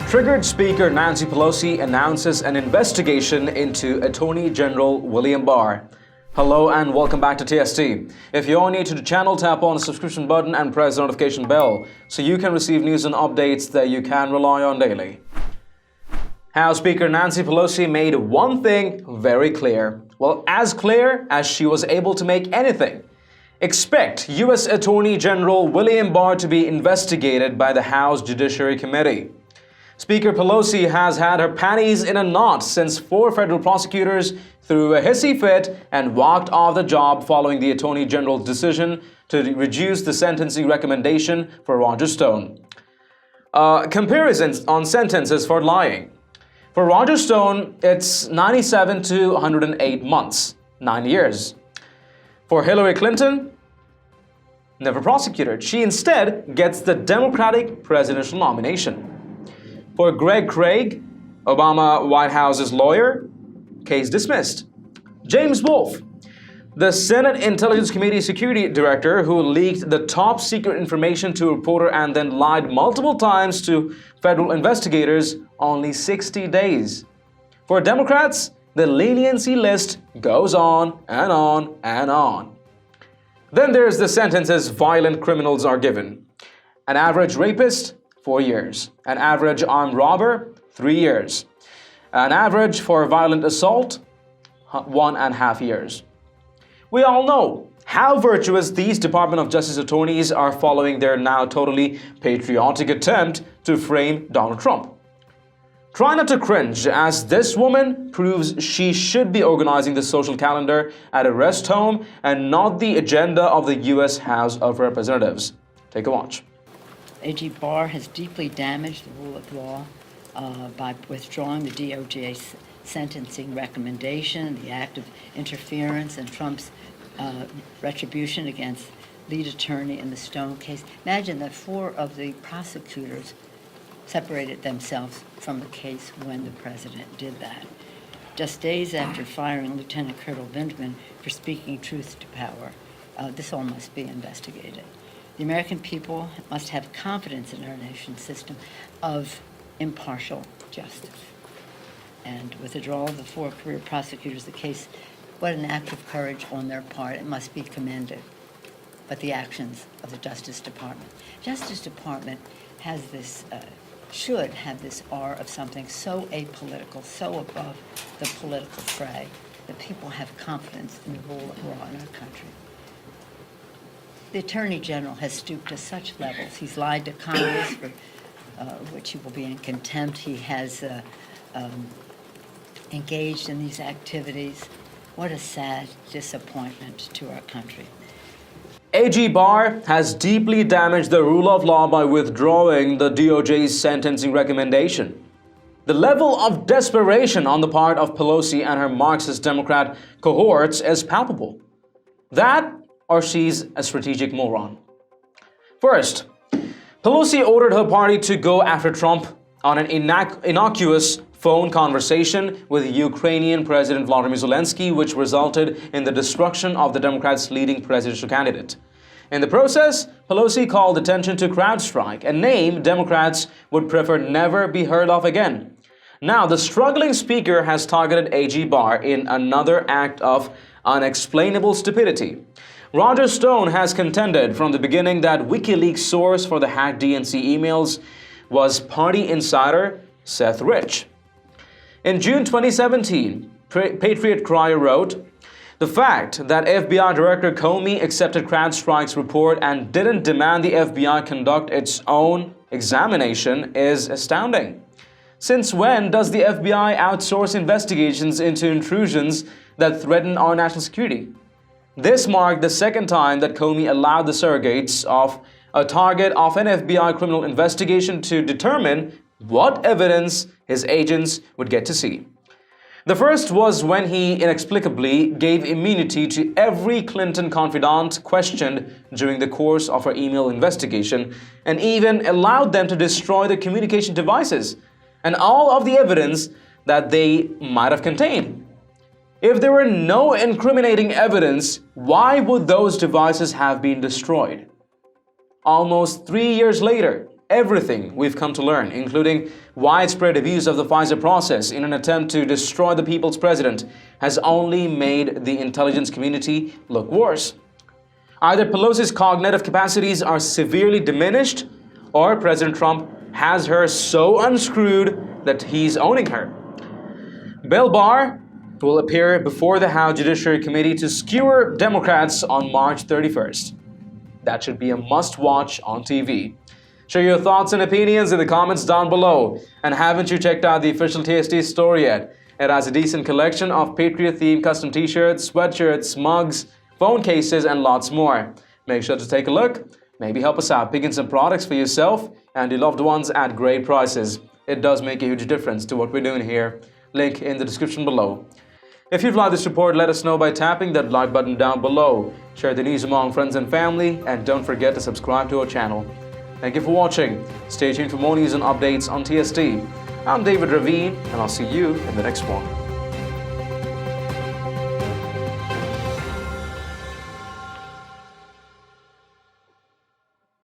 Triggered Speaker Nancy Pelosi announces an investigation into Attorney General William Barr. Hello and welcome back to TST. If you're new to the channel, tap on the subscription button and press the notification bell so you can receive news and updates that you can rely on daily. House Speaker Nancy Pelosi made one thing very clear. Well, as clear as she was able to make anything. Expect U.S. Attorney General William Barr to be investigated by the House Judiciary Committee. Speaker Pelosi has had her panties in a knot since 4 federal prosecutors threw a hissy fit and walked off the job following the Attorney General's decision to reduce the sentencing recommendation for Roger Stone. Comparisons on sentences for lying. For Roger Stone, it's 97 to 108 months, 9 years. For Hillary Clinton, never prosecuted. She instead gets the Democratic presidential nomination. For Greg Craig, Obama White House's lawyer, case dismissed. James Wolfe, the Senate Intelligence Committee security director who leaked the top secret information to a reporter and then lied multiple times to federal investigators, only 60 days. For Democrats, the leniency list goes on and on and on. Then there's the sentences violent criminals are given. An average rapist, 4 years. An average armed robber, 3 years. An average for violent assault, 1.5 years. We all know how virtuous these Department of Justice attorneys are following their now totally patriotic attempt to frame Donald Trump. Try not to cringe, as this woman proves she should be organizing the social calendar at a rest home and not the agenda of the U.S. House of Representatives. Take a watch. A.G. Barr has deeply damaged the rule of law by withdrawing the DOJ's sentencing recommendation, the act of interference, and Trump's retribution against lead attorney in the Stone case. Imagine that 4 of the prosecutors separated themselves from the case when the president did that. Just days after firing Lieutenant Colonel Benjamin for speaking truth to power, this all must be investigated. The American people must have confidence in our nation's system of impartial justice. And with the withdrawal of the 4 career prosecutors, the case, what an act of courage on their part. It must be commended. But the actions of the Justice Department. Justice Department has this, should have this air of something so apolitical, so above the political fray, that people have confidence in the rule of law in our country. The Attorney General has stooped to such levels. He's lied to Congress, for which he will be in contempt. He has engaged in these activities. What a sad disappointment to our country. A.G. Barr has deeply damaged the rule of law by withdrawing the DOJ's sentencing recommendation. The level of desperation on the part of Pelosi and her Marxist Democrat cohorts is palpable. That, or she's a strategic moron. First, Pelosi ordered her party to go after Trump on an innocuous phone conversation with Ukrainian President Volodymyr Zelensky, which resulted in the destruction of the Democrats' leading presidential candidate. In the process, Pelosi called attention to CrowdStrike, a name Democrats would prefer never be heard of again. Now, the struggling speaker has targeted A.G. Barr in another act of unexplainable stupidity. Roger Stone has contended from the beginning that WikiLeaks source for the hacked DNC emails was party insider Seth Rich. In June 2017, Patriot Crier wrote, "The fact that FBI Director Comey accepted CrowdStrike's report and didn't demand the FBI conduct its own examination is astounding. Since when does the FBI outsource investigations into intrusions that threaten our national security? This marked the second time that Comey allowed the surrogates of a target of an FBI criminal investigation to determine what evidence his agents would get to see. The first was when he inexplicably gave immunity to every Clinton confidant questioned during the course of her email investigation and even allowed them to destroy the communication devices and all of the evidence that they might have contained. If there were no incriminating evidence, why would those devices have been destroyed? Almost 3 years later, everything we've come to learn, including widespread abuse of the FISA process in an attempt to destroy the people's president, has only made the intelligence community look worse. Either Pelosi's cognitive capacities are severely diminished, or President Trump has her so unscrewed that he's owning her. Bill Barr will appear before the House Judiciary Committee to skewer Democrats on March 31st. That should be a must-watch on TV. Share your thoughts and opinions in the comments down below. And haven't you checked out the official TST store yet? It has a decent collection of Patriot-themed custom t-shirts, sweatshirts, mugs, phone cases, and lots more. Make sure to take a look. Maybe help us out picking some products for yourself and your loved ones at great prices. It does make a huge difference to what we're doing here. Link in the description below. If you've liked this report, let us know by tapping that like button down below. Share the news among friends and family, and don't forget to subscribe to our channel. Thank you for watching. Stay tuned for more news and updates on TST. I'm David Ravine, and I'll see you in the next one.